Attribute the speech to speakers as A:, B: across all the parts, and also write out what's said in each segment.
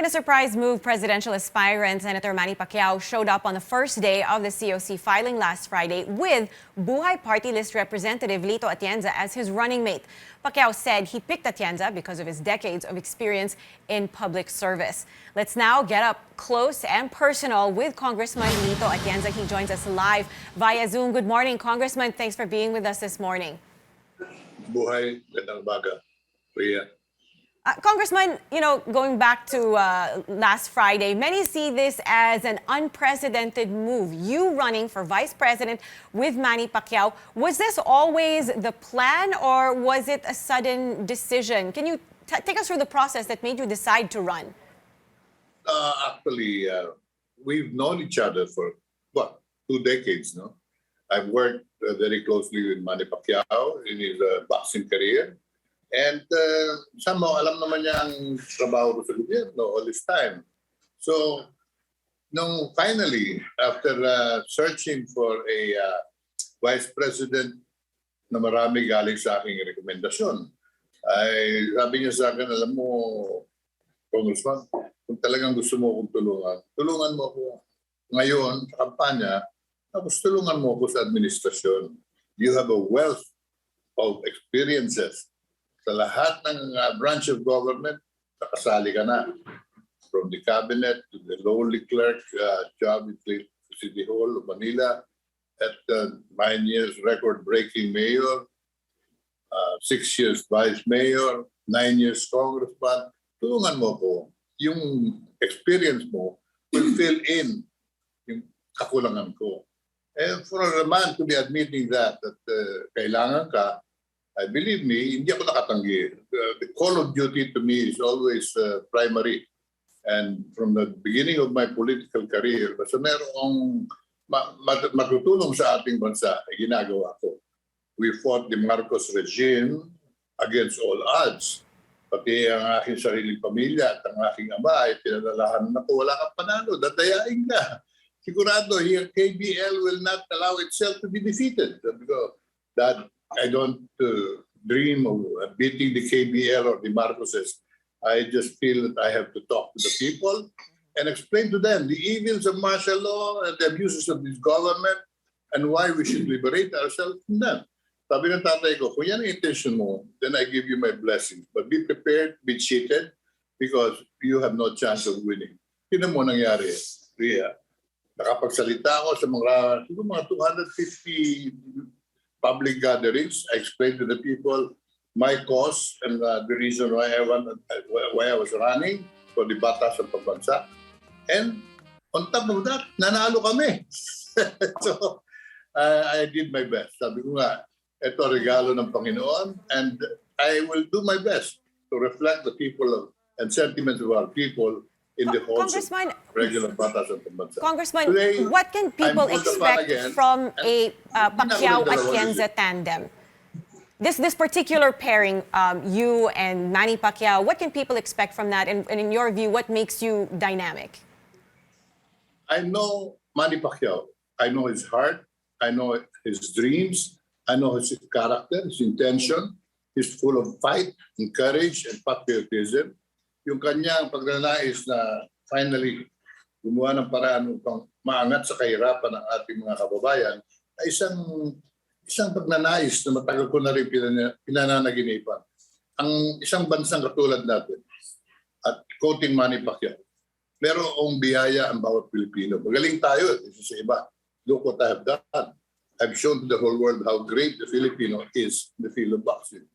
A: In a surprise move, presidential aspirant Senator Manny Pacquiao showed up on the first day of the COC filing last Friday with Buhay party list representative Lito Atienza as his running mate. Pacquiao said he picked Atienza because of his decades of experience in public service. Let's now get up close and personal with Congressman Lito Atienza. He joins us live via Zoom. Good morning, Congressman. Thanks for being with us this morning.
B: Buhay, gandang umaga. Priya.
A: Congressman, going back to last Friday, many see this as an unprecedented move. You running for vice president with Manny Pacquiao. Was this always the plan or was it a sudden decision? Can you take us through the process that made you decide to run?
B: Actually, we've known each other for, 2 decades, no? I've worked very closely with Manny Pacquiao in his boxing career. And somehow, alam naman niya ang trabaho ko sa gobyerno all this time. So, finally, after searching for a vice president na marami galing sa aking rekomendasyon, ay sabi niya sa akin, alam mo, Congressman, kung talagang gusto mo akong tulungan mo ako ngayon sa kampanya, tapos tulungan mo ako sa administrasyon. You have a wealth of experiences. Sa lahat ng branch of government, nakasali ka na. From the cabinet to the lowly clerk job in City Hall of Manila, at 9 years record-breaking mayor, 6 years vice mayor, 9 years congressman. Tulungan mo ko. Yung experience mo will fill in yung kakulangan ko. And for a man to be admitting that kailangan ka, I believe me, hindi ako nakatanggi. The call of duty to me is always primary. And from the beginning of my political career, basta merong matutulong sa ating bansa, ay ginagawa ko. We fought the Marcos regime against all odds. Pati ang aking sariling pamilya at ang aking ama ay pinadalahan na ko, wala kang panalo, dadayain ka. Sigurado, here KBL will not allow itself to be defeated. Because that I don't dream of beating the KBL or the Marcoses. I just feel that I have to talk to the people and explain to them the evils of martial law and the abuses of this government and why we should liberate ourselves from them. Sabi ng tatay ko, kung yan ang intention mo, then I give you my blessings. But be prepared, be cheated, because you have no chance of winning. Yun ang mo nangyari, Ria. Nakapagsalita ako sa mga 250 public gatherings. I explained to the people my cause and the reason why I was running for the Batas ng Pambansa. And on top of that, nanalo kami. So, I did my best. Sabi ko nga, ito regalo ng Panginoon, and I will do my best to reflect the people and sentiments of our people in the halls of regular Batas ng Pambansa.
A: Congressman, today, what can people expect from a Pacquiao-Atienza tandem? This particular pairing, you and Manny Pacquiao, what can people expect from that? And in your view, what makes you dynamic?
B: I know Manny Pacquiao. I know his heart. I know his dreams. I know his character, his intention. He's full of fight and courage and patriotism. Yung kanyang pagnanais na finally gumawa ng paraan upang maangat sa kahirapan ng ating mga kababayan ay isang pagnanais na matagal ko na rin pinananaginipan. Ang isang bansang katulad natin, at quoting Manny Pacquiao, merong biyaya ang bawat Pilipino. Magaling tayo isa sa iba. Look what I have done. I've shown to the whole world how great the Filipino is in the field of boxing.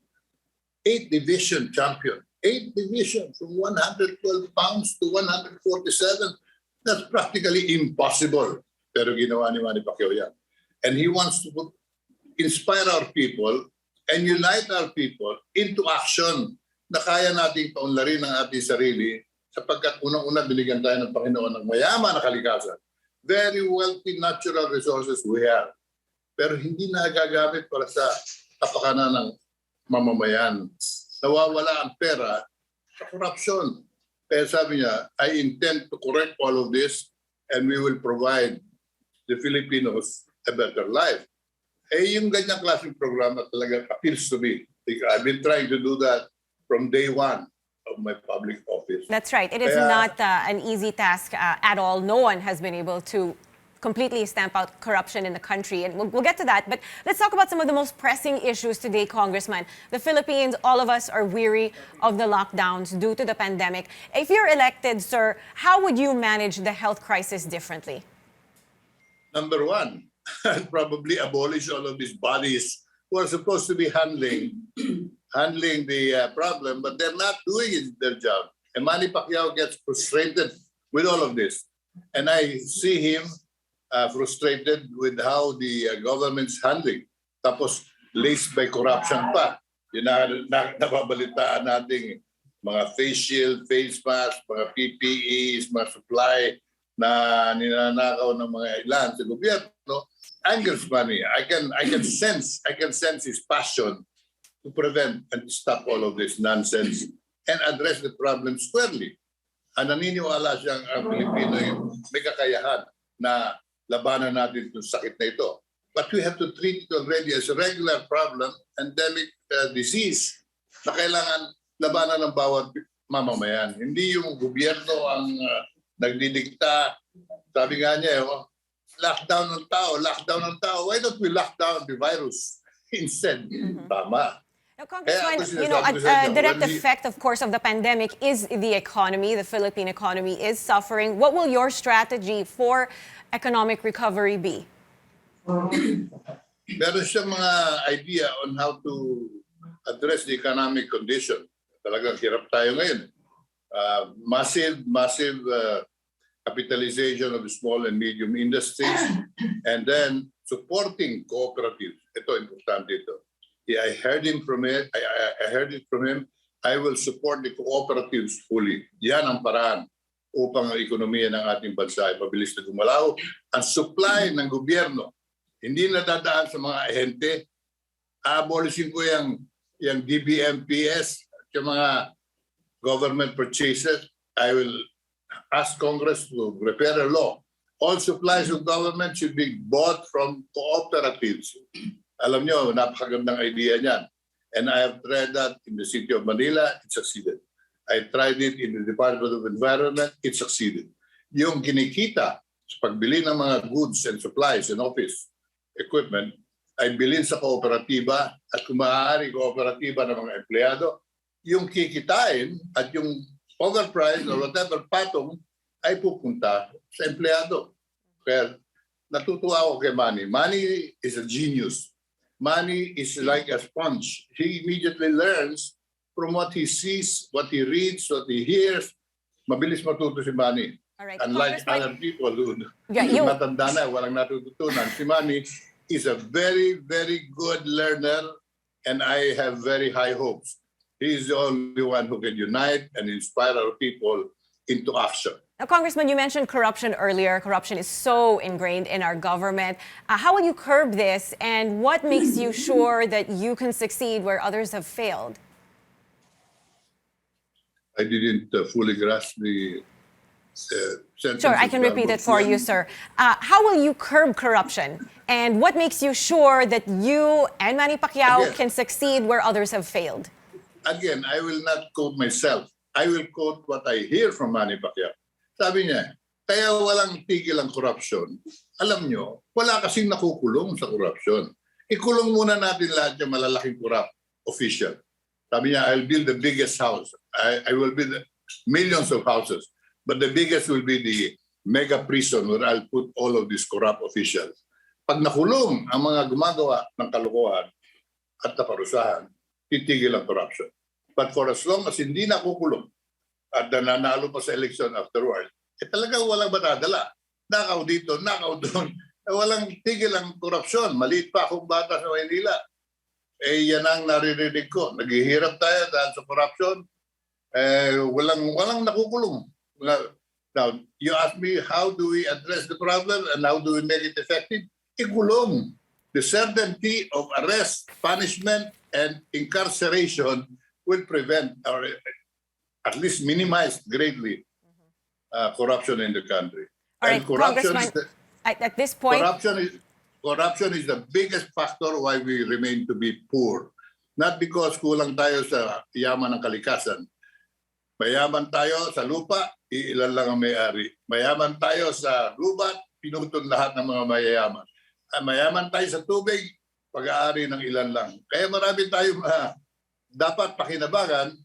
B: 8 division champion. 8 division from 112 pounds to 147. That's practically impossible. Pero ginawa ni Manny Pacquiao yan. And he wants to inspire our people and unite our people into action na kaya nating paunlarin ang ating sarili sapagkat unang-una binigyan tayo ng Panginoon ng mayaman na kalikasan. Very wealthy natural resources we have. Pero hindi na gagamit para sa kapakanan ng mamamayan. Nawawala ang pera sa korupsyon. Kaya sabi niya, I intend to correct all of this and we will provide the Filipinos a better life. Yung ganyang klaseng programa talaga appeals to me. I've been trying to do that from day one of my public office.
A: That's right. It is
B: Kaya-
A: not an easy task at all. No one has been able to completely stamp out corruption in the country. And we'll get to that. But let's talk about some of the most pressing issues today, Congressman. The Philippines, all of us are weary of the lockdowns due to the pandemic. If you're elected, sir, how would you manage the health crisis differently?
B: Number one, I'd probably abolish all of these bodies who are supposed to be handling the problem, but they're not doing their job. And Manny Pacquiao gets frustrated with all of this. And I see him frustrated with how the government's handling. Tapos laced by corruption pa. Yun na nababalitaan nating mga face shield, face mask, mga PPEs, mga supply na ninanakaw ng mga ilan sa gobyerno. Angers Manny. I can sense his passion to prevent and stop all of this nonsense and address the problem squarely. Naniniwala siyang ang Pilipino yung may kakayahan na labanan natin itong sakit na ito. But we have to treat it already as a regular problem, endemic disease na kailangan labanan ng bawat mamamayan. Hindi yung gobyerno ang nagdidikta. Sabi nga niya, lockdown ng tao. Why don't we lock down the virus instead? Tama.
A: Now, Congressman, a direct effect, of course, of the pandemic is the economy. The Philippine economy is suffering. What will your strategy for economic recovery be?
B: Meron siyang mga idea on how to address the economic condition. Talagang hirap tayo ngayon. Massive capitalization of small and medium industries and then supporting cooperatives. Ito, importante ito. I heard it from him. I will support the cooperatives fully. Yan ang paraan upang ang ekonomiya ng ating bansa ay mabilis na gumalaw. Ang supply ng gobyerno, hindi na dadaan sa mga ahente. Abolisin ko yung DBMPS at yung mga government purchases. I will ask Congress to prepare a law. All supplies of government should be bought from cooperatives. Alam nyo, napakagandang idea niyan. And I have tried that in the city of Manila, it succeeded. I tried it in the Department of Environment, it succeeded. Yung kinikita sa pagbili ng mga goods and supplies and office equipment ay bilhin sa kooperatiba at kung maaari kooperatiba ng mga empleyado, yung kikitain at yung overprice or whatever patong ay pupunta sa empleyado. Kaya natutuwa ako kay Manny. Manny is a genius. Manny is like a sponge. He immediately learns from what he sees, what he reads, what he hears. Mabilis matuto si Manny.
A: Right.
B: Unlike other people who matanda na, walang natututunan. Si Manny is a very, very good learner and I have very high hopes. He is the only one who can unite and inspire our people into action.
A: Now, Congressman, you mentioned corruption earlier. Corruption is so ingrained in our government. How will you curb this, and what makes you sure that you can succeed where others have failed?
B: I didn't fully grasp the sentence.
A: Sure, I can repeat it for you, sir. How will you curb corruption, and what makes you sure that you and Manny Pacquiao can succeed where others have failed?
B: Again, I will not quote myself. I will quote what I hear from Manny Pacquiao. Sabi niya, kaya walang tigil ang korupsyon. Alam nyo, wala kasing nakukulong sa korupsyon. Ikulong muna natin lahat yung malalaking corrupt official. Sabi niya, I'll build the biggest house. I will build millions of houses. But the biggest will be the mega prison where I'll put all of these corrupt officials. Pag nakulong ang mga gumagawa ng kalokohan at naparusahan, titigil ang corruption. But for as long as hindi nakukulong, at nanalo pa sa election afterward, talagang walang matadala. Nakaw dito, nakaw doon. Walang tigil ang korupsyon. Maliit pa akong bata sa Maynila. Yan ang naririnig ko. Naghihirap tayo dahil sa korupsyon. Walang nakukulong. Now, you ask me, how do we address the problem and how do we make it effective? Ikulong. The certainty of arrest, punishment, and incarceration will prevent or at least minimize greatly corruption in the country.
A: All right,
B: corruption
A: at this point,
B: corruption is the biggest factor why we remain to be poor. Not because kulang tayo sa yaman ng kalikasan. Mayaman tayo sa lupa, iilan lang ang may-ari. Mayaman tayo sa gubat, pinutol lahat ng mga mayayaman. Mayaman tayo sa tubig, pag-aari ng ilan lang. Kaya marami tayong dapat pakinabangan.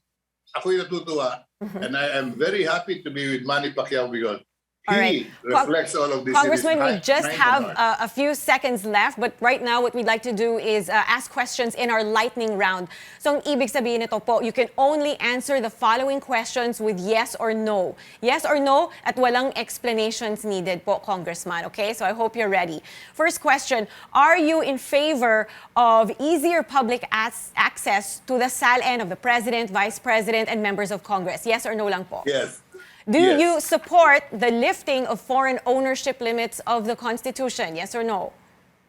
B: Ako'y natutuwa. And I am very happy to be with Manny Pacquiao because
A: All right.
B: he reflects all of this.
A: Congressman, we just have a few seconds left, but right now what we'd like to do is ask questions in our lightning round. So ang ibig sabihin nito po, you can only answer the following questions with yes or no. Yes or no at walang explanations needed po, Congressman. Okay, so I hope you're ready. First question, are you in favor of easier public access to the SALN of the President, Vice President, and members of Congress? Yes or no lang po?
B: Yes.
A: Do you support the lifting of foreign ownership limits of the Constitution? Yes or no?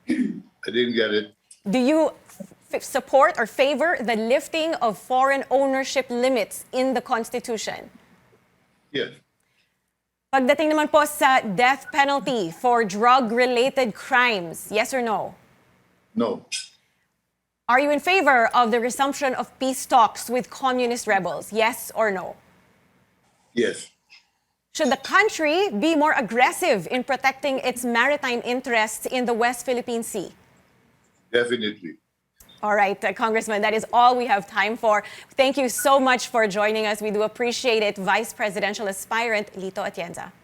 B: I didn't get it.
A: Do you support or favor the lifting of foreign ownership limits in the Constitution?
B: Yes.
A: Pagdating naman po sa death penalty for drug-related crimes, yes or no?
B: No.
A: Are you in favor of the resumption of peace talks with communist rebels? Yes or no?
B: Yes.
A: Should the country be more aggressive in protecting its maritime interests in the West Philippine Sea?
B: Definitely.
A: All right, Congressman, that is all we have time for. Thank you so much for joining us. We do appreciate it, Vice Presidential Aspirant Lito Atienza.